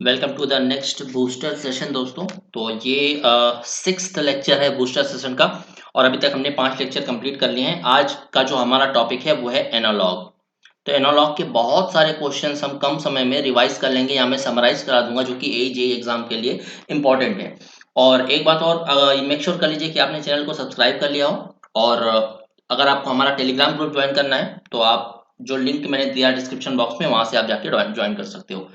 Welcome to the next booster session दोस्तों। तो ये सिक्स्थ लेक्चर है बूस्टर सेशन का और अभी तक हमने 5 लेक्चर कंप्लीट कर लिए हैं। आज का जो हमारा टॉपिक है वो है एनालॉग। तो एनालॉग के बहुत सारे क्वेश्चंस हम कम समय में रिवाइज कर लेंगे या मैं समराइज करा दूंगा जो कि AJE एग्जाम के लिए इंपॉर्टेंट है। और एक बात और मेक श्योर कर लीजिए कि आपने चैनल को सब्सक्राइब कर लिया हो। और अगर आपको हमारा टेलीग्राम ग्रुप ज्वाइन करना है तो आप जो लिंक मैंने दिया डिस्क्रिप्शन बॉक्स में वहां से आप जाके ज्वाइन कर सकते हो।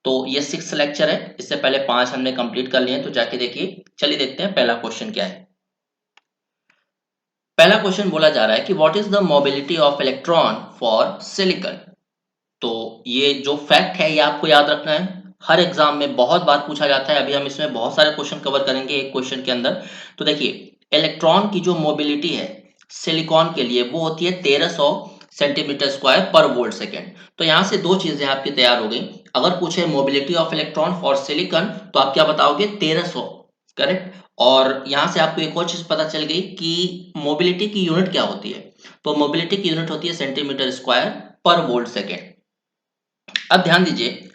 तो ये सिक्स लेक्चर है, इससे पहले 5 हमने कंप्लीट कर लिए हैं, तो जाके देखिए। चलिए देखते हैं पहला क्वेश्चन क्या है। पहला क्वेश्चन बोला जा रहा है कि what is the mobility of electron for silicon. तो ये जो फैक्ट है ये आपको याद रखना है, हर एग्जाम में बहुत बार पूछा जाता है। अभी हम इसमें बहुत सारे क्वेश्चन कवर करेंगे एक क्वेश्चन के अंदर। तो देखिए, इलेक्ट्रॉन की जो मोबिलिटी है सिलिकॉन के लिए वो होती है 1300 सेंटीमीटर स्क्वायर पर वोल्ट सेकेंड। तो यहाँ से दो चीजें आपकी तैयार हो गई। अगर पूछे mobility of electron for silicon तो आप क्या बताओगे? 1300, करेक्ट। और यहाँ से आपको एक और चीज पता चल गई कि मोबिलिटी की यूनिट क्या होती है। तो मोबिलिटी की यूनिट होती है सेंटीमीटर स्क्वायर पर वोल्ट सेकेंड। अब ध्यान दीजिए,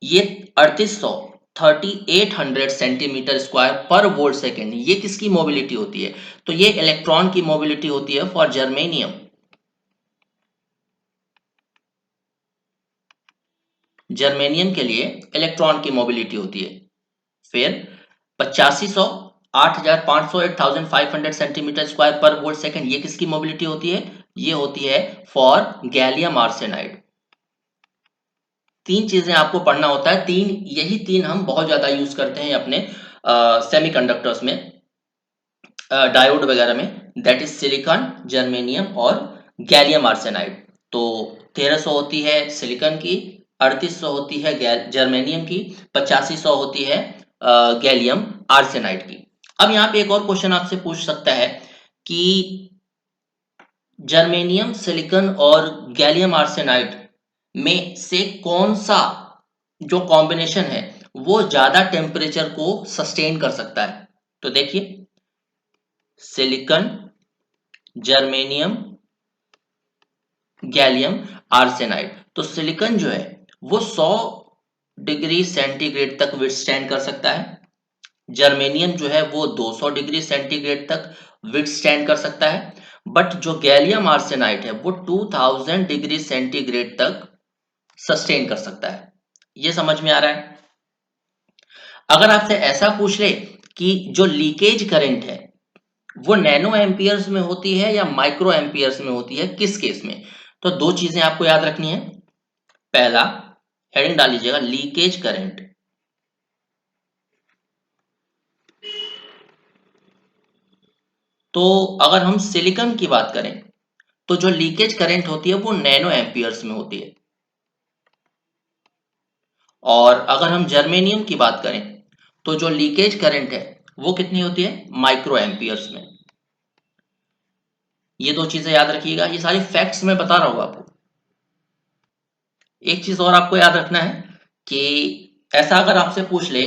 ये 3800 सेंटीमीटर स्क्वायर पर वोल्ट सेकेंड ये किसकी मोबिलिटी होती है? तो ये इलेक्ट्रॉन की मोबिलिटी होती है फॉर जर्मेनियम। जर्मेनियम के लिए इलेक्ट्रॉन की मोबिलिटी होती है। फिर 8500, 8500, 8500 सेंटीमीटर स्क्वायर पर वोल्ट सेकेंड ये किसकी मोबिलिटी होती है? ये होती है फॉर गैलियम आर्सेनाइड। तीन चीजें आपको पढ़ना होता है, यही तीन हम बहुत ज्यादा यूज करते हैं अपने सेमीकंडक्टर्स में, डायोड वगैरह में। दैट इज सिलिकॉन, जर्मेनियम और गैलियम आर्सेनाइड। तो 1300 होती है सिलिकॉन की, 3800 होती है जर्मेनियम की, 8500 होती है गैलियम आर्सेनाइड की। अब यहाँ पे एक और क्वेश्चन आपसे पूछ सकता है कि जर्मेनियम, सिलिकॉन और गैलियम आर्सेनाइड में से कौन सा जो कॉम्बिनेशन है वो ज्यादा टेम्परेचर को सस्टेन कर सकता है? तो देखिए, सिलिकॉन, जर्मेनियम, गैलियम आर्सेनाइड। तो सिलिकॉन जो है वो 100 डिग्री सेंटीग्रेड तक विथस्टैंड कर सकता है। जर्मेनियम जो है वो 200 डिग्री सेंटीग्रेड तक विथस्टैंड कर सकता है। बट जो गैलियम आर्सेनाइड है वो 2000 डिग्री सेंटीग्रेड तक सस्टेन कर सकता है। ये समझ में आ रहा है? अगर आपसे ऐसा पूछ ले कि जो लीकेज करंट है वो नैनो एम्पियर्स में होती है या माइक्रो एम्पियर्स में होती है, किस केस में? तो दो चीजें आपको याद रखनी है। पहला, हेडिंग डाल लीजिएगा, लीकेज करंट। तो अगर हम सिलिकॉन की बात करें तो जो लीकेज करंट होती है वो नैनो एम्पियर्स में होती है। और अगर हम जर्मेनियम की बात करें तो जो लीकेज करंट है वो कितनी होती है? माइक्रो एम्पियर्स में। ये दो चीजें याद रखिएगा, ये सारी फैक्ट्स मैं बता रहा हूं आपको। एक चीज और आपको याद रखना है कि ऐसा अगर आपसे पूछ ले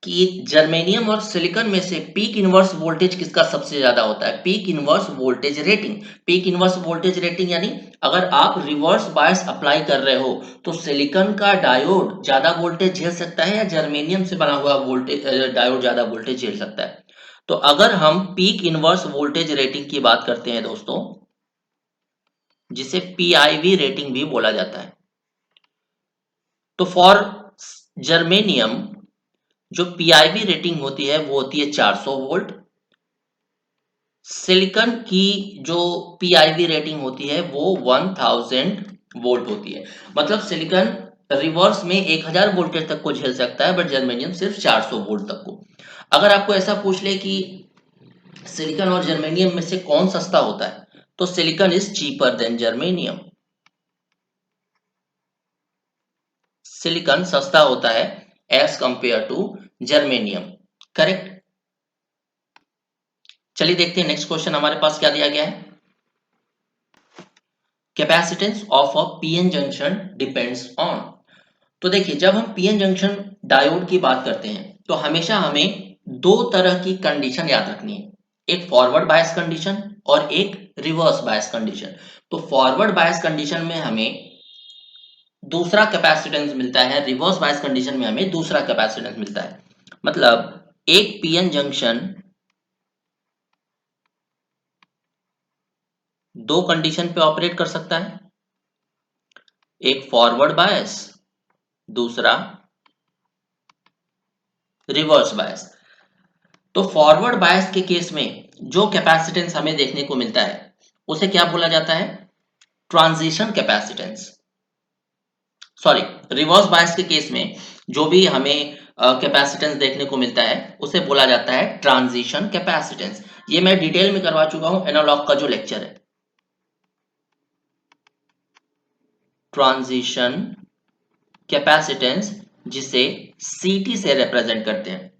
कि जर्मेनियम और सिलिकॉन में से पीक इनवर्स वोल्टेज किसका सबसे ज्यादा होता है, peak inverse voltage rating. Peak inverse voltage rating यानी अगर आप रिवर्स बायस अप्लाई कर रहे हो तो सिलिकॉन का डायोड ज्यादा वोल्टेज झेल सकता है या जर्मेनियम से बना हुआ वोल्टेज डायोड ज्यादा वोल्टेज झेल सकता है? तो अगर हम पीक इनवर्स वोल्टेज रेटिंग की बात करते हैं दोस्तों, जिसे PIV रेटिंग भी बोला जाता है, तो फॉर जर्मेनियम जो PIV रेटिंग होती है वो होती है 400 वोल्ट। सिलिकॉन की जो PIV रेटिंग होती है वो 1000 वोल्ट होती है। मतलब सिलिकॉन रिवर्स में 1000 वोल्टेज तक को झेल सकता है, बट जर्मेनियम सिर्फ 400 वोल्ट तक को। अगर आपको ऐसा पूछ ले कि सिलिकॉन और जर्मेनियम में से कौन सस्ता होता है, तो silicon is cheaper than germanium. Silicon सस्ता होता है as compare to germanium, correct. चलिए देखते हैं नेक्स्ट क्वेश्चन हमारे पास क्या दिया गया है। Capacitance of a PN junction depends on. तो देखिए, जब हम पीएन जंक्शन डायोड की बात करते हैं तो हमेशा हमें दो तरह की कंडीशन याद रखनी है, एक फॉरवर्ड बायस कंडीशन और एक रिवर्स बायस कंडीशन। तो फॉरवर्ड बायस कंडीशन में हमें दूसरा कैपेसिटेंस मिलता है, रिवर्स बायस कंडीशन में हमें दूसरा कैपेसिटेंस मिलता है। मतलब एक पीएन जंक्शन दो कंडीशन पे ऑपरेट कर सकता है, एक फॉरवर्ड बायस, दूसरा रिवर्स बायस। तो फॉरवर्ड बायस के केस में जो कैपेसिटेंस हमें देखने को मिलता है उसे क्या बोला जाता है? Transition capacitance. Sorry, reverse bias के केस में जो भी हमें कैपेसिटेंस देखने को मिलता है उसे बोला जाता है ट्रांजिशन कैपेसिटेंस। ये मैं डिटेल में करवा चुका हूं एनालॉग का जो लेक्चर है। ट्रांजिशन कैपेसिटेंस जिसे सीटी से रिप्रेजेंट करते हैं।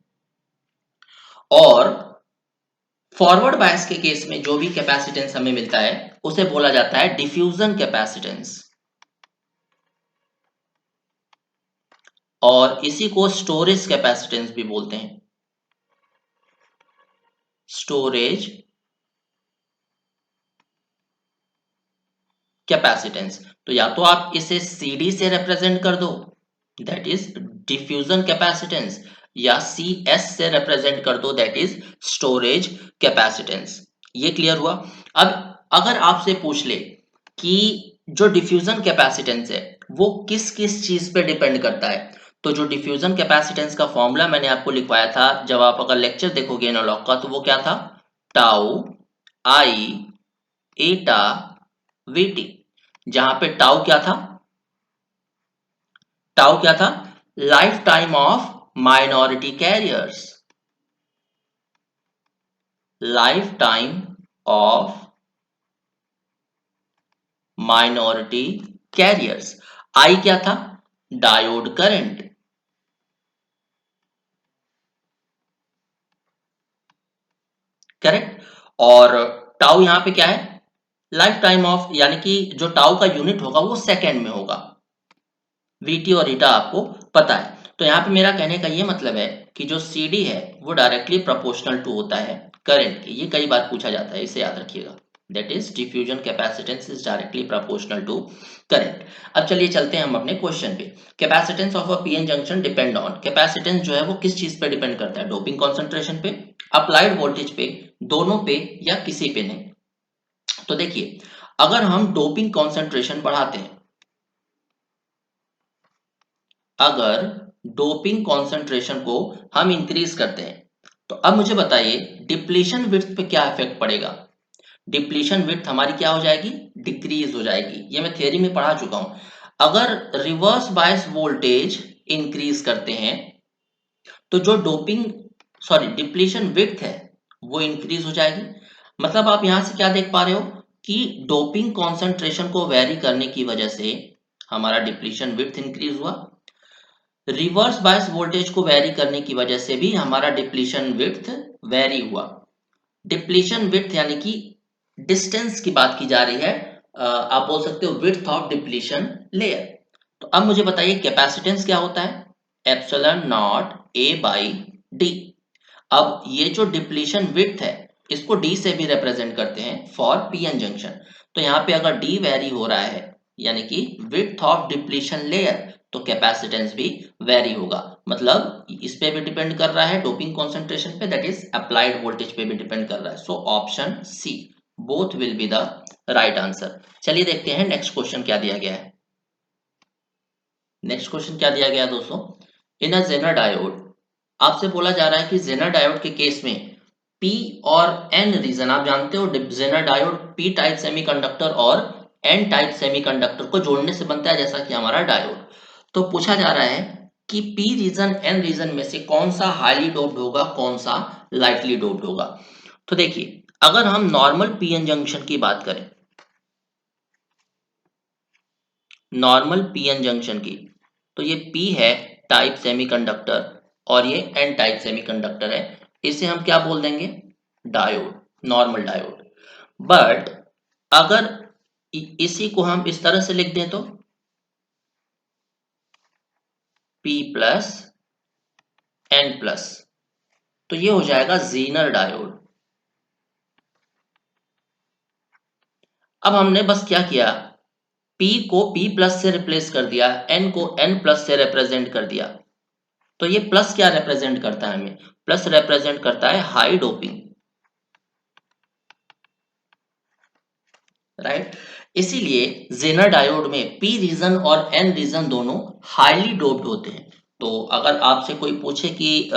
और फॉरवर्ड बायस के केस में जो भी कैपेसिटेंस हमें मिलता है उसे बोला जाता है डिफ्यूजन कैपेसिटेंस, और इसी को स्टोरेज कैपेसिटेंस भी बोलते हैं। Storage capacitance. तो या तो आप इसे सीडी से रिप्रेजेंट कर दो, दैट इज डिफ्यूजन कैपेसिटेंस, या सी एस से रिप्रेजेंट कर दो, दैट इज स्टोरेज कैपेसिटेंस। ये क्लियर हुआ? अब अगर आपसे पूछ ले कि जो डिफ्यूजन कैपेसिटेंस है वो किस किस चीज पे डिपेंड करता है, तो जो डिफ्यूजन कैपेसिटेंस का फॉर्मूला मैंने आपको लिखवाया था, जब आप अगर लेक्चर देखोगे एनालॉग का, तो वो क्या था? टाउ आई एटा वीटी। जहां पे टाउ क्या था? टाउ क्या था? Life time of minority carriers. Life time of minority carriers. I क्या था? Diode current. करेक्ट। और टाउ यहां पे क्या है? लाइफ टाइम ऑफ, यानी कि जो टाउ का यूनिट होगा वो सेकेंड में होगा। वीटी और ईटा आपको पता है। तो यहाँ पे मेरा कहने का ये मतलब है कि जो सीडी है वो डायरेक्टली प्रोपोर्शनल टू होता है करंट के। ये कई बार पूछा जाता है, इसे याद रखिएगा। That is diffusion capacitance is directly proportional to current. अब चलिए चलते हैं हम अपने क्वेश्चन पे। Capacitance of a PN junction depend on, capacitance जो है वो किस चीज पे डिपेंड करता है? डोपिंग कॉन्सेंट्रेशन पे, अप्लाइड वोल्टेज पे, दोनों पे, या किसी पे नहीं? तो देखिए, अगर हम डोपिंग कॉन्सेंट्रेशन बढ़ाते हैं, अगर डोपिंग कॉन्सेंट्रेशन को हम इंक्रीज करते हैं, तो अब मुझे बताइए डिप्लीशन विड्थ पे क्या इफेक्ट पड़ेगा? डिप्लीशन विड्थ हमारी क्या हो जाएगी? डिक्रीज हो जाएगी। ये मैं थ्योरी में पढ़ा चुका हूं। अगर रिवर्स बायस वोल्टेज इंक्रीज करते हैं तो जो डोपिंग सॉरी डिप्लीशन विड्थ है वो इंक्रीज हो जाएगी। मतलब आप यहां से क्या देख पा रहे हो कि डोपिंग कॉन्सेंट्रेशन को वेरी करने की वजह से हमारा डिप्लीशन विड्थ इंक्रीज हुआ, रिवर्स बायस वोल्टेज को वेरी करने की वजह से भी हमारा डिप्लीशन विड्थ वेरी हुआ। डिप्लीशन विड्थ यानी कि डिस्टेंस की बात की जा रही है, आप बोल सकते हो विड्थ ऑफ डिप्लीशन लेयर। तो अब मुझे बताइए कैपेसिटेंस क्या होता है? Epsilon not a by D. अब ये जो डिप्लीशन विड्थ है इसको डी से भी रिप्रेजेंट करते हैं फॉर पीएन जंक्शन। तो यहाँ पे अगर डी वेरी हो रहा है यानी कि विड्थ ऑफ डिप्लीशन लेयर, तो कैपेसिटेंस भी वेरी होगा। मतलब इस पे भी डिपेंड कर रहा है डोपिंग कॉन्सेंट्रेशन पे, दैट इज अप्लाइड वोल्टेज पे भी डिपेंड कर रहा है। So option C both will be the right answer. चलिए देखते हैं नेक्स्ट क्वेश्चन क्या दिया गया है। नेक्स्ट क्वेश्चन क्या दिया गया है दोस्तों? इन अ जेनर डायोड, आपसे बोला जा रहा है कि जेनर डायोड के केस में पी और एन रीजन, आप जानते हो Zener diode P type semiconductor और एन टाइप सेमीकंडक्टर को जोड़ने से बनता है, जैसा कि हमारा डायोड। तो पूछा जा रहा है कि पी रीजन एन रीजन में से कौन सा हाईली डोप्ड होगा, कौन सा लाइटली डोप्ड होगा? तो देखिए, अगर हम नॉर्मल पीएन जंक्शन की बात करें, नॉर्मल पीएन जंक्शन की, तो ये पी है टाइप सेमीकंडक्टर और ये एन टाइप सेमीकंडक्टर है। इसे हम क्या बोल देंगे? Diode, normal diode. बट अगर इसी को हम इस तरह से लिख दें तो पी प्लस एन प्लस, तो ये हो जाएगा जीनर डायोड। अब हमने बस क्या किया, P को P प्लस से रिप्लेस कर दिया, N को N प्लस से रिप्रेजेंट कर दिया, तो ये प्लस क्या रिप्रेजेंट करता है हमें? प्लस रिप्रेजेंट करता है हाई डोपिंग, राइट। इसीलिए जेनर डायोड में पी रीजन और एन रीजन दोनों हाईली डोप्ड होते हैं। तो अगर आपसे कोई पूछे कि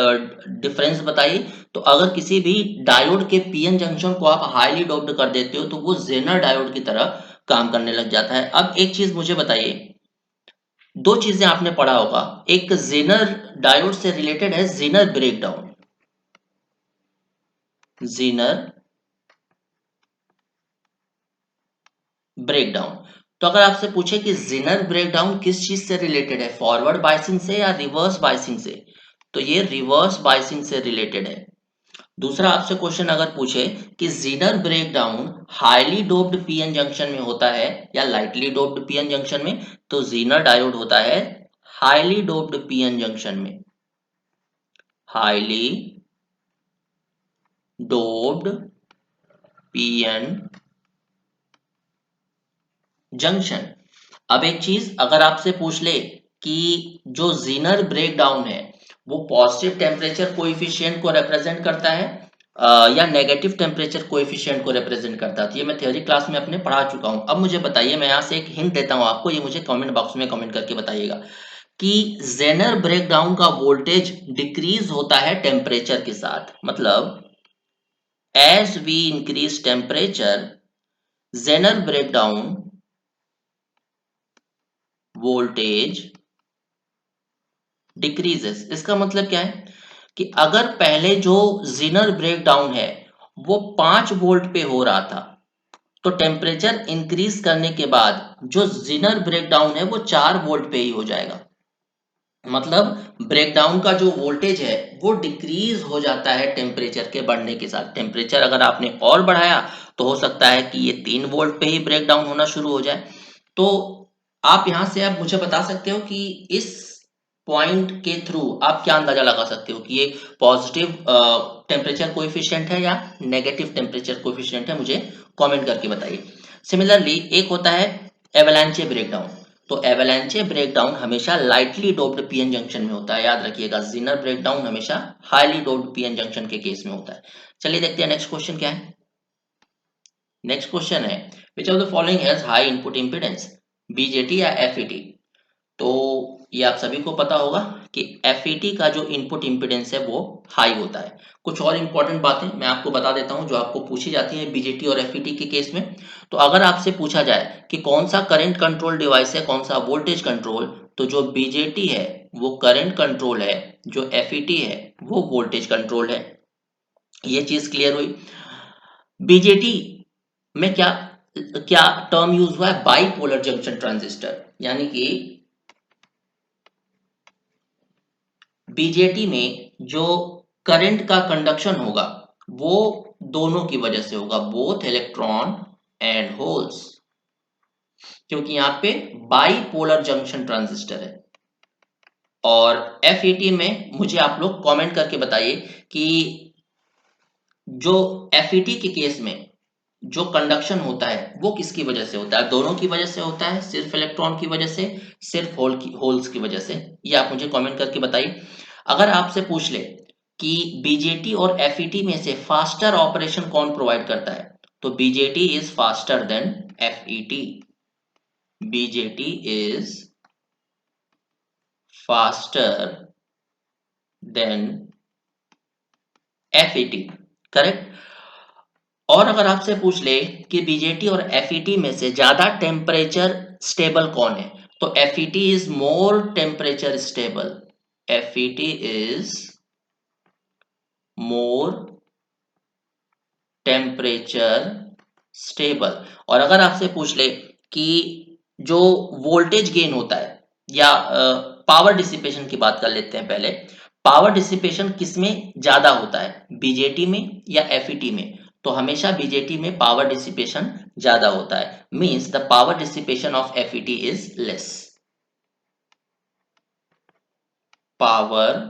डिफरेंस बताइए, तो अगर किसी भी डायोड के पीएन जंक्शन को आप हाईली डोप्ड कर देते हो तो वो जेनर डायोड की तरह काम करने लग जाता है। अब एक चीज मुझे बताइए, दो चीजें आपने पढ़ा होगा, एक जेनर डायोड से रिलेटेड है जेनर ब्रेकडाउन, जेनर ब्रेकडाउन। तो अगर आपसे पूछे कि जेनर ब्रेकडाउन किस चीज से रिलेटेड है, फॉरवर्ड बायसिंग से या रिवर्स बायसिंग से, तो ये रिवर्स बायसिंग से रिलेटेड है। दूसरा आपसे क्वेश्चन अगर पूछे कि Zener breakdown highly doped PN junction में होता है या लाइटली डोप्ड पीएन जंक्शन में, तो जेनर डायोड होता है हाईली डोप्ड पीएन जंक्शन में, हाईली डोप्ड पीएन जंक्शन। अब एक चीज अगर आपसे पूछ ले कि जो जीनर ब्रेकडाउन है वो पॉजिटिव टेम्परेचर कोएफिशिएंट को रिप्रेजेंट करता है या नेगेटिव टेम्परेचर कोएफिशिएंट को रिप्रेजेंट करता है, तो ये मैं थ्योरी क्लास में अपने पढ़ा चुका हूं। अब मुझे बताइए, मैं यहाँ से एक हिंट देता हूं आपको, ये मुझे कमेंट बॉक्स में कमेंट करके बताइएगा कि जेनर ब्रेकडाउन का वोल्टेज डिक्रीज होता है टेम्परेचर के साथ, मतलब as we increase temperature Zener breakdown voltage decreases. इसका मतलब क्या है कि अगर पहले जो जीनर ब्रेकडाउन है वो 5 वोल्ट पे हो रहा था, तो टेम्परेचर इंक्रीज करने के बाद जो जीनर ब्रेकडाउन है वो 4 वोल्ट पे ही हो जाएगा। मतलब ब्रेकडाउन का जो वोल्टेज है वो डिक्रीज हो जाता है टेम्परेचर के बढ़ने के साथ। टेम्परेचर अगर आपने और बढ़ाया तो हो सकता है कि ये 3 वोल्ट पे ही ब्रेकडाउन होना शुरू हो जाए। तो आप यहाँ से आप मुझे बता सकते हो कि इस पॉइंट के थ्रू आप क्या अंदाजा लगा सकते हो कि ये पॉजिटिव टेम्परेचर कोएफिशिएंट है या नेगेटिव टेम्परेचर कोएफिशिएंट है, मुझे कमेंट करके बताइए। सिमिलरली एक होता है एवलांचे ब्रेकडाउन। तो एवलांचे ब्रेकडाउन हमेशा लाइटली डोप्ड पीएन जंक्शन में होता है, याद रखिएगा। जिनर ब्रेकडाउन हमेशा हाईली डोप्ड पीएन जंक्शन के केस में होता है। चलिए देखते हैं नेक्स्ट क्वेश्चन क्या है। नेक्स्ट क्वेश्चन है, which of the following has high input impedance, BJT या एफईटी। तो ये आप सभी को पता होगा कि एफईटी का जो इनपुट इंपीडेंस है वो हाई होता है। कुछ और इंपॉर्टेंट बातें मैं आपको बता देता हूं जो आपको पूछी जाती है बीजेटी और एफईटी के केस में। तो अगर आपसे पूछा जाए कि कौन सा करंट कंट्रोल डिवाइस है, कौन सा वोल्टेज कंट्रोल, तो जो बीजेटी है वो करंट कंट्रोल है, जो एफईटी है वो वोल्टेज कंट्रोल है। ये चीज क्लियर हुई। बीजेटी में क्या क्या टर्म यूज हुआ है, बाइपोलर जंक्शन ट्रांजिस्टर, यानी कि बीजेटी में जो करंट का कंडक्शन होगा वो दोनों की वजह से होगा, बोथ इलेक्ट्रॉन एंड होल्स, क्योंकि यहाँ पे बाइपोलर जंक्शन ट्रांजिस्टर है। और एफईटी में मुझे आप लोग कमेंट करके बताइए कि जो एफईटी के केस में जो कंडक्शन होता है वो किसकी वजह से होता है, दोनों की वजह से होता है, सिर्फ इलेक्ट्रॉन की वजह से, सिर्फ होल्स की वजह से, ये आप मुझे कमेंट करके बताइए। अगर आपसे पूछ ले कि बीजेटी और एफईटी में से फास्टर ऑपरेशन कौन प्रोवाइड करता है, तो BJT is faster than FET, BJT is faster than FET, correct. और अगर आपसे पूछ ले कि बीजेटी और एफईटी में से ज्यादा टेम्परेचर स्टेबल कौन है, तो FET is more temperature stable, FET is more temperature stable. और अगर आपसे पूछ ले कि जो वोल्टेज गेन होता है या पावर डिसिपेशन की बात कर लेते हैं पहले, पावर डिसिपेशन किसमें ज्यादा होता है, बीजेटी में या एफईटी में, तो हमेशा बीजेटी में पावर डिसिपेशन ज्यादा होता है, means the power dissipation of FET is less, power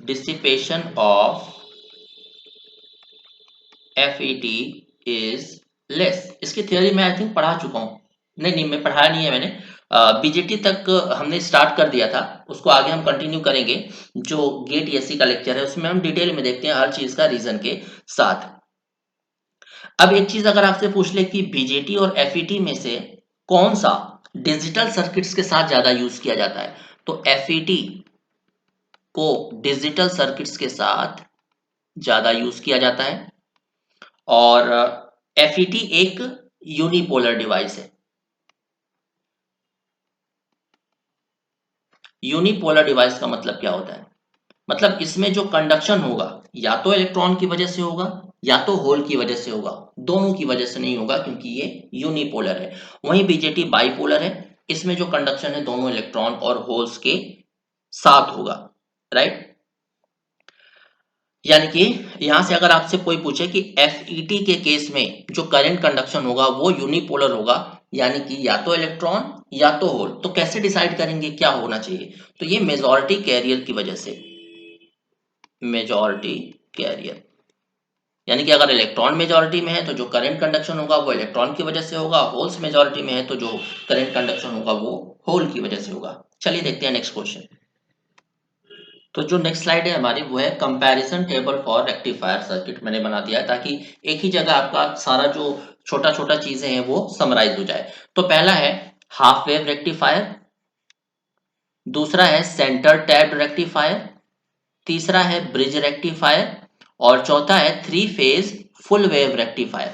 dissipation of FET is less, इसकी थ्योरी मैं आई थिंक पढ़ा चुका हूँ। नहीं, मैं पढ़ाया नहीं है मैंने। बीजेटी तक हमने स्टार्ट कर दिया था, उसको आगे हम कंटिन्यू करेंगे। जो गेट एससी का लेक्चर है उसमें हम डिटेल में देखते हैं हर चीज का रीजन के साथ। अब एक चीज अगर आपसे पूछ ले कि बीजेटी और एफईटी में से कौन सा डिजिटल सर्किट्स के साथ ज्यादा यूज किया जाता है, तो एफईटी को डिजिटल सर्किट्स के साथ ज्यादा यूज किया जाता है। और एफईटी एक यूनिपोलर डिवाइस है। यूनिपोलर डिवाइस का मतलब क्या होता है? मतलब इसमें जो कंडक्शन होगा या तो इलेक्ट्रॉन की वजह से होगा या तो होल की वजह से होगा, दोनों की वजह से नहीं होगा क्योंकि ये यूनिपोलर है। वहीं बीजेटी बाइपोलर है, इसमें जो कंडक्शन है दोनों इलेक्ट्रॉन और होल्स के साथ होगा, राइट। यानी कि यहां से अगर आपसे कोई पूछे कि एफईटी के केस में जो करंट कंडक्शन होगा वो यूनिपोलर होगा, यानी कि या तो इलेक्ट्रॉन या तो होल, तो कैसे डिसाइड करेंगे क्या होना चाहिए? तो ये मेजॉरिटी कैरियर की वजह से, मेजॉरिटी कैरियर, यानी कि अगर इलेक्ट्रॉन मेजॉरिटी में है तो जो करंट कंडक्शन होगा वो इलेक्ट्रॉन की वजह से होगा, होल्स मेजॉरिटी में है तो जो करंट कंडक्शन होगा वो होल की वजह से होगा। चलिए देखते हैं नेक्स्ट क्वेश्चन। तो जो नेक्स्ट स्लाइड है हमारी वो है comparison table for rectifier circuit. मैंने बना दिया है ताकि एक ही जगह आपका सारा जो छोटा छोटा चीजें हैं वो समराइज हो जाए। तो पहला है हाफ वेव रेक्टिफायर, दूसरा है सेंटर टैप्ड रेक्टिफायर, तीसरा है ब्रिज रेक्टिफायर और चौथा है three phase full wave rectifier.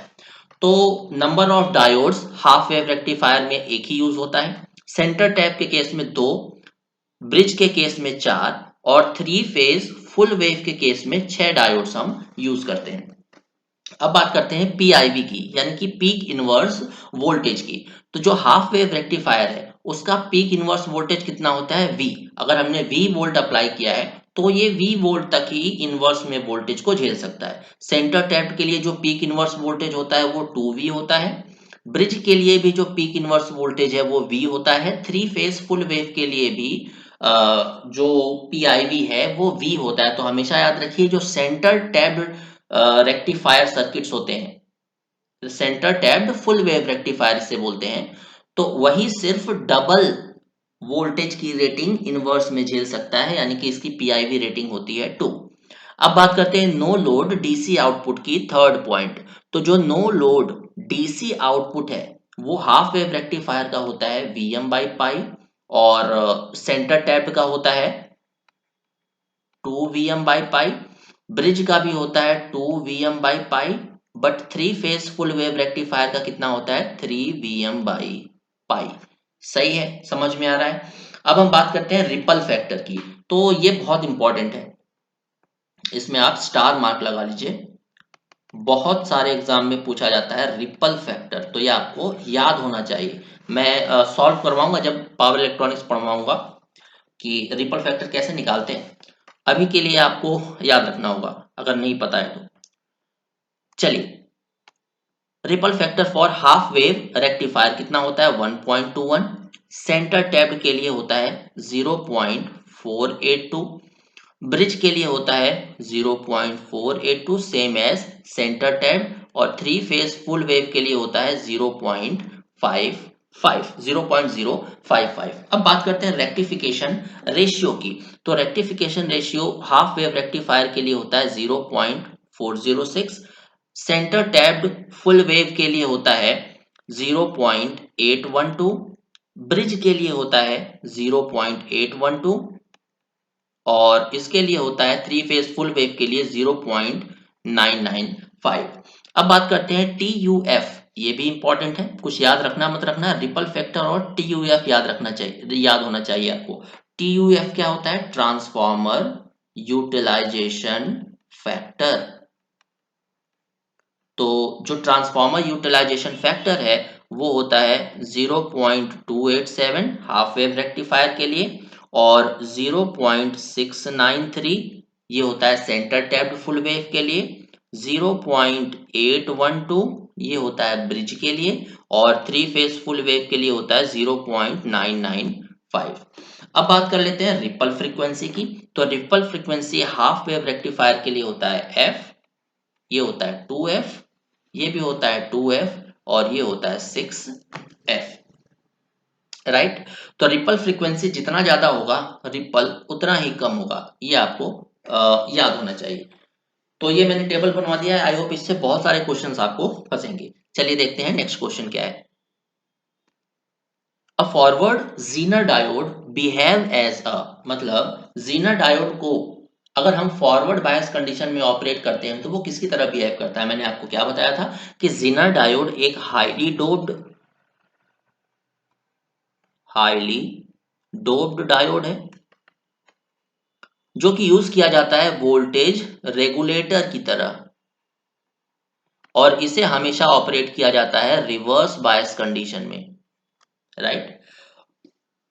तो number of diodes half wave rectifier में एक ही यूज होता है, सेंटर टैप के केस में दो, ब्रिज के केस में चार और थ्री फेज फुल वेव के केस में 6 डायोड्स हम यूज करते हैं। अब बात करते हैं पीआईवी की, यानी कि पीक इनवर्स वोल्टेज की। तो जो हाफ वेव रेक्टिफायर है उसका पीक इनवर्स वोल्टेज कितना होता है? वी। अगर हमने वी वोल्ट अप्लाई किया है तो ये वी वोल्ट तक ही इनवर्स में वोल्टेज को झेल सकता है। सेंटर टैप के लिए जो पीक इनवर्स वोल्टेज होता है वो 2V होता है। ब्रिज के लिए भी जो पीक इनवर्स वोल्टेज है वो V होता है। थ्री फेज फुल वेव के लिए भी जो पीआईवी है वो V होता है। तो हमेशा याद रखिए जो सेंटर टैप्ड रेक्टिफायर सर्किट्स होते हैं, centre tapped full wave rectifier से बोलते हैं, तो वही सिर्फ डबल वोल्टेज की रेटिंग इनवर्स में झेल सकता है, यानी कि इसकी पीआईवी रेटिंग होती है 2। अब बात करते हैं नो लोड डीसी आउटपुट की, थर्ड पॉइंट। तो जो नो लोड डीसी आउटपुट है वो हाफ वेव रेक्टिफायर का होता है वीएम बाई पाई और सेंटर टैप्ड का होता है 2 Vm बाई पाई। ब्रिज का भी होता है 2 Vm by pi, but three phase full wave rectifier का कितना होता है? 3 Vm बाई पाई। सही है, समझ में आ रहा है। अब हम बात करते हैं रिपल फैक्टर की। तो ये बहुत इंपॉर्टेंट है, इसमें आप स्टार मार्क लगा लीजिए। बहुत सारे एग्जाम में पूछा जाता है रिपल फैक्टर, तो ये आपको याद होना चाहिए। मैं सॉल्व करवाऊंगा जब पावर इलेक्ट्रॉनिक्स पढ़वाऊंगा कि रिपल फैक्टर कैसे निकालते हैं। अभी के लिए आपको याद रखना होगा अगर नहीं पता है तो। चलिए, ripple factor for half wave rectifier कितना होता है? 1.21। सेंटर टैप्ड के लिए होता है 0.482। ब्रिज के लिए होता है 0.482 सेम एज सेंटर टैप्ड, और थ्री फेज फुल वेव के लिए होता है 0.055। अब बात करते हैं रेक्टिफिकेशन रेशियो की। तो rectification ratio half wave rectifier के लिए होता है 0.406, सेंटर टैप्ड फुल वेव के लिए होता है 0.812, ब्रिज के लिए होता है 0.812 और इसके लिए होता है थ्री फेज फुल वेव के लिए 0.995। अब बात करते हैं TUF, ये भी इंपॉर्टेंट है, कुछ याद रखना मत रखना, रिपल फैक्टर और TUF याद रखना चाहिए, याद होना चाहिए आपको। TUF क्या होता है? Transformer utilization factor. तो जो ट्रांसफॉर्मर यूटिलाइजेशन फैक्टर है वो होता है 0.287 हाफ वेव रेक्टिफायर के लिए और 0.693 ये होता है सेंटर टैप्ड फुल वेव के लिए, 0.812 ये होता है ब्रिज के लिए और थ्री फेज फुल वेव के लिए होता है 0.995। अब बात कर लेते हैं रिपल फ्रीक्वेंसी की। तो ripple frequency half wave rectifier के लिए होता है f, ये होता है 2f, ये भी होता है 2f और ये होता है 6f, राइट। तो रिपल फ्रीक्वेंसी जितना ज्यादा होगा रिपल उतना ही कम होगा, ये आपको याद होना चाहिए। तो ये मैंने टेबल बनवा दिया है, आई होप इससे बहुत सारे क्वेश्चंस आपको फंसेंगे। चलिए देखते हैं नेक्स्ट क्वेश्चन क्या है। A forward Zener diode behave as a, मतलब जीनर डायोड को अगर हम फॉरवर्ड बायस कंडीशन में ऑपरेट करते हैं तो वो किसकी तरह बिहेव करता है। मैंने आपको क्या बताया था कि जीनर डायोड एक हाईली डोप्ड डायोड है जो कि यूज किया जाता है वोल्टेज रेगुलेटर की तरह, और इसे हमेशा ऑपरेट किया जाता है रिवर्स बायस कंडीशन में, राइट।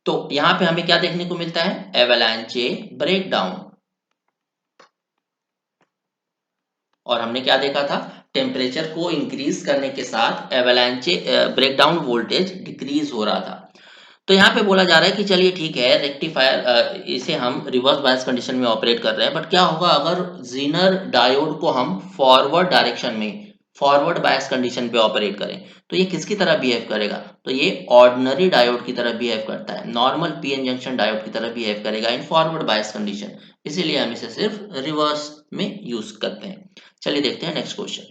तो यहां पे हमें क्या देखने को मिलता है, एवलांचे ब्रेकडाउन, और हमने क्या देखा था, टेम्परेचर को इंक्रीज करने के साथ एवलांचे ब्रेकडाउन वोल्टेज डिक्रीज हो रहा था। तो यहाँ पे बोला जा रहा है कि चलिए ठीक है, रेक्टिफायर इसे हम रिवर्स बायस कंडीशन में ऑपरेट कर रहे हैं, बट क्या होगा अगर जीनर डायोड को हम फॉरवर्ड डायरेक्शन में फॉरवर्ड बायस कंडीशन पे ऑपरेट करें, तो ये किसकी तरह बिहेव करेगा, तो ये ऑर्डिनरी डायोड की तरह बिहेव करता है, नॉर्मल पीएन जंक्शन डायोड की तरह बिहेव करेगा इन फॉरवर्ड बायस कंडीशन, इसीलिए हम इसे सिर्फ रिवर्स में यूज करते हैं। चलिए देखते हैं नेक्स्ट क्वेश्चन।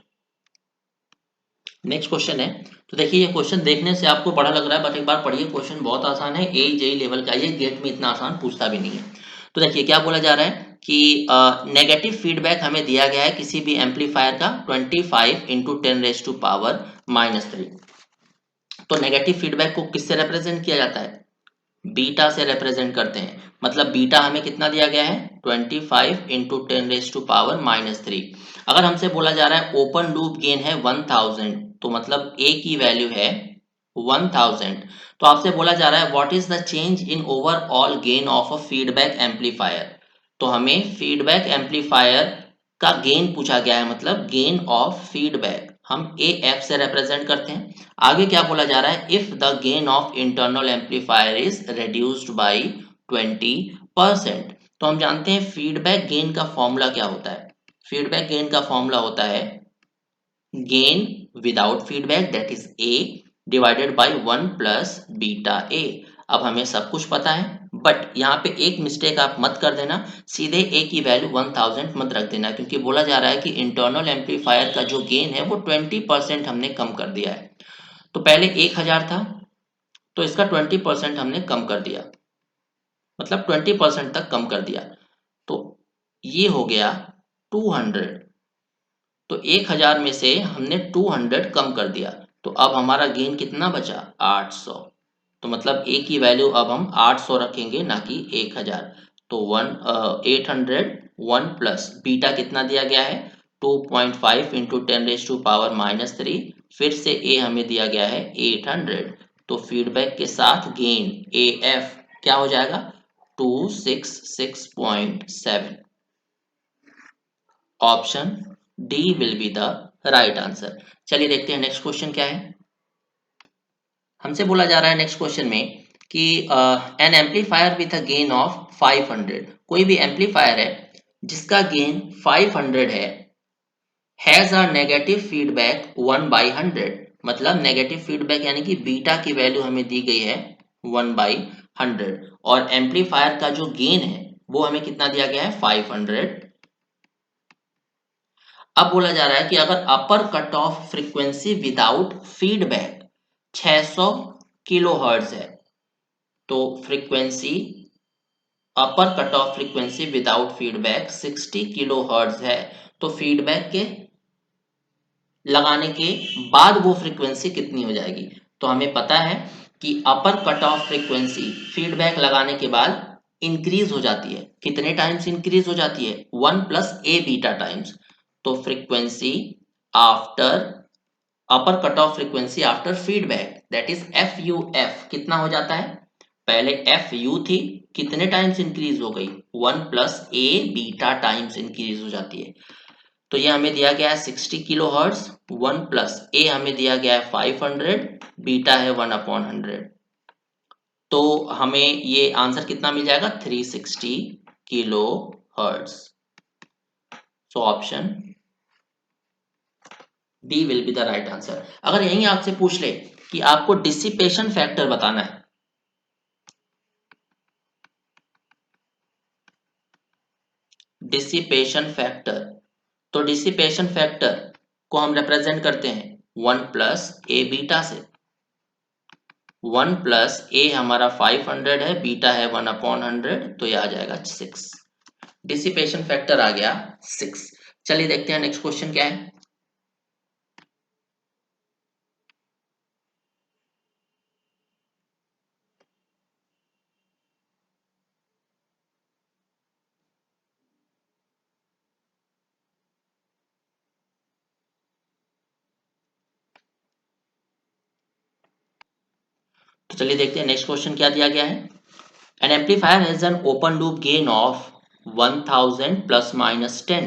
नेक्स्ट क्वेश्चन है, तो देखिए ये क्वेश्चन देखने से आपको बड़ा लग रहा है, बट एक बार पढ़िए, क्वेश्चन बहुत आसान है, ए जेई लेवल का, ये गेट में इतना आसान पूछता भी नहीं है। तो देखिए क्या बोला जा रहा है कि नेगेटिव फीडबैक हमें दिया गया है किसी भी एम्पलीफायर का 25 इंटू 10⁻³ तो नेगेटिव फीडबैक को किससे रिप्रेजेंट किया जाता है, बीटा से रिप्रेजेंट करते हैं। मतलब बीटा हमें कितना दिया गया है, 25 इंटू 10⁻³ अगर हमसे बोला जा रहा है ओपन लूप गेन है 1000, तो मतलब ए की वैल्यू है 1000, तो आपसे बोला जा रहा है what is the change in overall gain of a feedback amplifier. तो हमें फीडबैक एम्पलीफायर का गेन पूछा गया है, मतलब गेन ऑफ फीडबैक हम ए एफ से रिप्रेजेंट करते हैं। आगे क्या बोला जा रहा है, if the gain of internal amplifier is reduced by 20%। तो हम जानते हैं फीडबैक गेन का फॉर्मूला क्या होता है, फीडबैक गेन का फॉर्मूला होता है gain without feedback that is a divided by 1 plus beta A. अब हमें सब कुछ पता है, बट यहाँ पे एक मिस्टेक आप मत कर देना, सीधे ए की वैल्यू 1000 मत रख देना, क्योंकि बोला जा रहा है कि इंटरनल एम्पलीफायर का जो गेन है वो 20% हमने कम कर दिया है। तो पहले 1000 था, तो इसका 20% हमने कम कर दिया, मतलब 20% तक कम कर दिया, तो ये हो गया 200। तो 1000 में से हमने 200 कम कर दिया, तो अब हमारा गेन कितना बचा, 800। तो मतलब ए की वैल्यू अब हम 800 रखेंगे, ना कि 1000। तो 800 1 प्लस बीटा कितना दिया गया है, 2.5 इंटू 10⁻³ फिर से ए हमें दिया गया है 800। तो फीडबैक के साथ गेन ए एफ क्या हो जाएगा, 266.7। Option D will be the right answer. चलिए देखते हैं नेक्स्ट क्वेश्चन क्या है। हमसे बोला जा रहा है नेक्स्ट क्वेश्चन में कि N amplifier with a gain of 500, कोई भी एम्पलीफायर है जिसका gain 500 has a negative feedback 1/100, मतलब नेगेटिव फीडबैक यानी कि बीटा की वैल्यू हमें दी गई है 1/100, और एम्पलीफायर का जो गेन है वो हमें कितना दिया गया है, 500। अब बोला जा रहा है कि अगर upper cut off frequency without feedback 600 kilohertz है, तो frequency upper cut off frequency without feedback 60 kilohertz है, तो फीडबैक के लगाने के बाद वो फ्रीक्वेंसी कितनी हो जाएगी। तो हमें पता है कि upper cut off frequency feedback लगाने के बाद इंक्रीज हो जाती है, कितने टाइम्स इंक्रीज हो जाती है, 1 प्लस ए बीटा टाइम्स। तो frequency after upper cut off frequency after feedback that is F U F कितना हो जाता है, पहले एफ यू थी, कितने टाइम्स इंक्रीज हो गई, 1 plus A beta times increase हो जाती है। तो ये हमें दिया गया है 60 किलो हर्ट्ज, 1 प्लस ए हमें दिया गया है 500, बीटा है 1/100, तो हमें ये आंसर कितना मिल जाएगा, 360 kilo hertz. So option D will be the right answer. अगर यही आपसे पूछ ले कि आपको डिसिपेशन फैक्टर बताना है, डिसिपेशन फैक्टर, तो डिसिपेशन फैक्टर को हम रिप्रेजेंट करते हैं 1 प्लस ए बीटा से। 1 प्लस ए हमारा 500 है, बीटा है 1/100, तो ये आ जाएगा 6। डिसिपेशन फैक्टर आ गया 6। चलिए देखते हैं नेक्स्ट क्वेश्चन क्या है। तो चलिए देखते हैं नेक्स्ट क्वेश्चन क्या दिया गया है। N amplifier has an open loop gain of 1000 plus minus 10।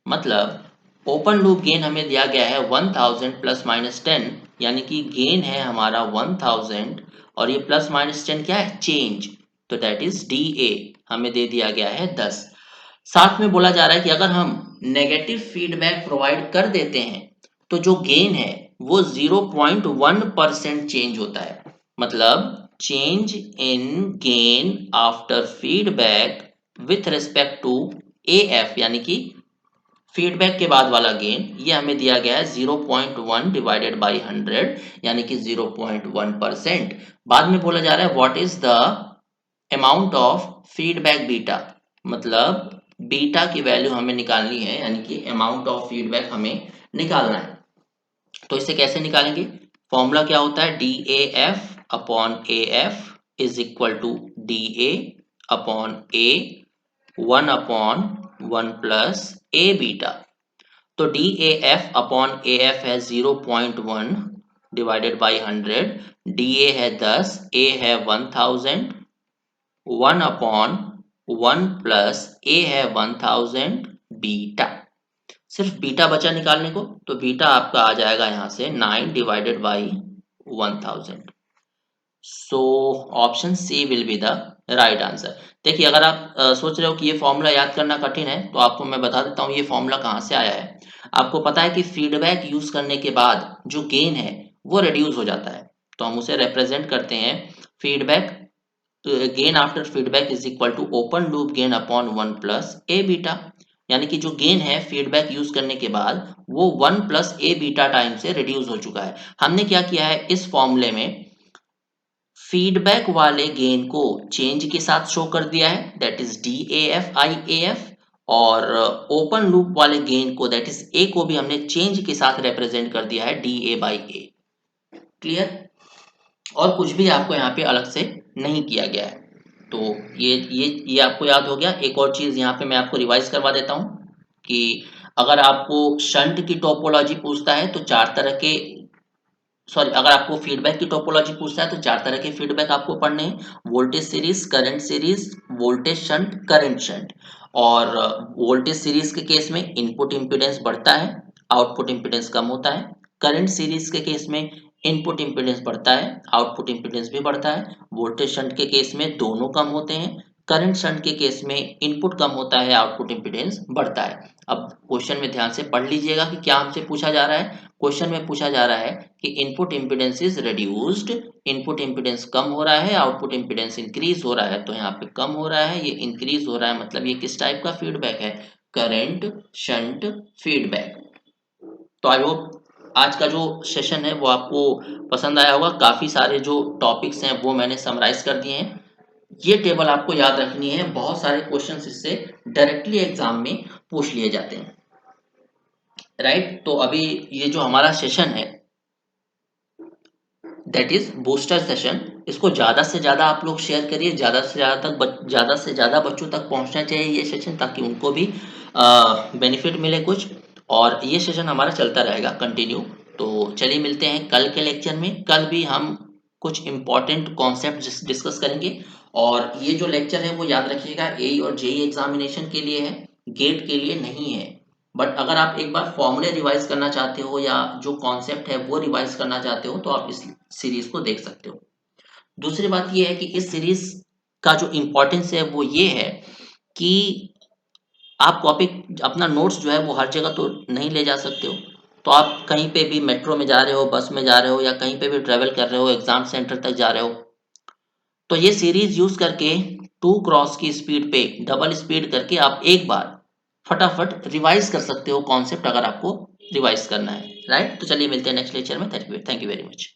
मतलब ओपन लूप गेन हमें दिया गया है 1000 प्लस माइनस 10, यानी कि गेन है हमारा 1000 और ये प्लस माइनस 10 क्या है, चेंज, तो दैट इज डी ए हमें दे दिया गया है 10। साथ में बोला जा रहा है कि अगर हम नेगेटिव फीडबैक प्रोवाइड कर देते हैं तो जो गेन है वो 0.1% चेंज होता है। मतलब change in gain after feedback with respect to A F, यानी कि फीडबैक के बाद वाला गेन, ये हमें दिया गया है 0.1 डिवाइडेड बाई 100, यानी कि 0.1%। बाद में बोला जा रहा है what is the amount of feedback beta, मतलब बीटा की वैल्यू हमें निकालनी है, यानी कि अमाउंट ऑफ फीडबैक हमें निकालना है। तो इसे कैसे निकालेंगे, फॉर्मूला क्या होता है, D A F upon A F is equal to D A upon A 1/1 plus A beta. तो D A F upon A F है 0.1 डिवाइडेड बाई 100, डी ए है 10, ए है 1000, 1/1 प्लस ए है 1000 बीटा। सिर्फ बीटा बचा निकालने को, तो बीटा आपका आ जाएगा यहाँ से 9 divided by 1000। So option C will be the right answer. देखिए अगर आप सोच रहे हो कि ये फॉर्मूला याद करना कठिन है, तो आपको मैं बता देता हूँ ये फॉर्मूला कहाँ से आया है। आपको पता है कि फीडबैक यूज करने के बाद जो गेन है वो रिड्यूस हो जाता है, तो हम उसे रिप्रेजेंट करते हैं feedback, gain after feedback is equal to open loop gain upon 1 plus A beta. यानी कि जो गेन है फीडबैक यूज करने के बाद वो 1 प्लस ए बीटा टाइम से रिड्यूस हो चुका है। हमने क्या किया है इस फॉर्मूले में, फीडबैक वाले गेन को चेंज के साथ शो कर दिया है, that is D A F I A F, और ओपन लूप वाले गेन को दैट इज ए को भी हमने चेंज के साथ रिप्रेजेंट कर दिया है D A by A. Clear, और कुछ भी आपको यहाँ पे अलग से नहीं किया गया है। तो ये आपको याद हो गया। एक और चीज यहाँ पे मैं आपको रिवाइज करवा देता हूँ कि अगर आपको शंट की टोपोलॉजी पूछता है तो चार तरह के, सॉरी, अगर आपको फीडबैक की टोपोलॉजी पूछता है तो चार तरह के फीडबैक आपको पढ़ने हैं, voltage series, current series, voltage shunt, current shunt. और वोल्टेज सीरीज के केस में इनपुट इम्पीडेंस बढ़ता है, आउटपुट इम्पीडेंस कम होता है। करंट सीरीज के केस में इनपुट इम्पीडेंस बढ़ता है, आउटपुट इम्पीडेंस भी बढ़ता है। वोल्टेज शंट के केस में दोनों कम होते हैं। करंट शंट के केस में इनपुट कम होता है, आउटपुट इम्पीडेंस बढ़ता है। अब क्वेश्चन में ध्यान से पढ़ लीजिएगा कि क्या हमसे पूछा जा रहा है। क्वेश्चन में पूछा जा रहा है कि input impedance is reduced, input impedance कम हो रहा है, आउटपुट इम्पीडेंस इंक्रीज हो रहा है। तो यहाँ पे कम हो रहा है, ये इंक्रीज हो रहा है, मतलब ये किस टाइप का फीडबैक है, करंट शंट फीडबैक। तो आई होप आज का जो सेशन है वो आपको पसंद आया होगा। काफी सारे जो टॉपिक्स हैं वो मैंने समराइज कर दिए हैं। ये टेबल आपको याद रखनी है, बहुत सारे क्वेश्चंस इससे डायरेक्टली एग्जाम में पूछ लिए जाते हैं, राइट। तो अभी ये जो हमारा सेशन है दैट इज बूस्टर सेशन, इसको ज्यादा से ज्यादा आप लोग शेयर करिए, ज्यादा से ज्यादा बच्चों तक पहुंचना चाहिए ये सेशन, ताकि उनको भी बेनिफिट मिले कुछ। और ये सेशन हमारा चलता रहेगा कंटिन्यू। तो चलिए मिलते हैं कल के लेक्चर में। कल भी हम कुछ इंपॉर्टेंट कॉन्सेप्ट डिस्कस करेंगे। और ये जो लेक्चर है वो याद रखिएगा, ए और जेई एग्जामिनेशन के लिए है, गेट के लिए नहीं है। बट अगर आप एक बार फॉर्मूले रिवाइज करना चाहते हो या जो कॉन्सेप्ट है वो रिवाइज करना चाहते हो तो आप इस सीरीज को देख सकते हो। दूसरी बात ये है कि इस सीरीज का जो इम्पोर्टेंस है वो ये है कि आप कॉपी, अपना नोट्स जो है वो हर जगह तो नहीं ले जा सकते हो। तो आप कहीं पे भी मेट्रो में जा रहे हो, बस में जा रहे हो या कहीं पे भी ट्रैवल कर रहे हो, एग्जाम सेंटर तक जा रहे हो, तो ये सीरीज यूज करके 2 क्रॉस की स्पीड पे डबल स्पीड करके आप एक बार फटाफट रिवाइज कर सकते हो कॉन्सेप्ट, अगर आपको रिवाइज करना है, राइट। तो चलिए मिलते हैं नेक्स्ट लेक्चर में। Thank you very much.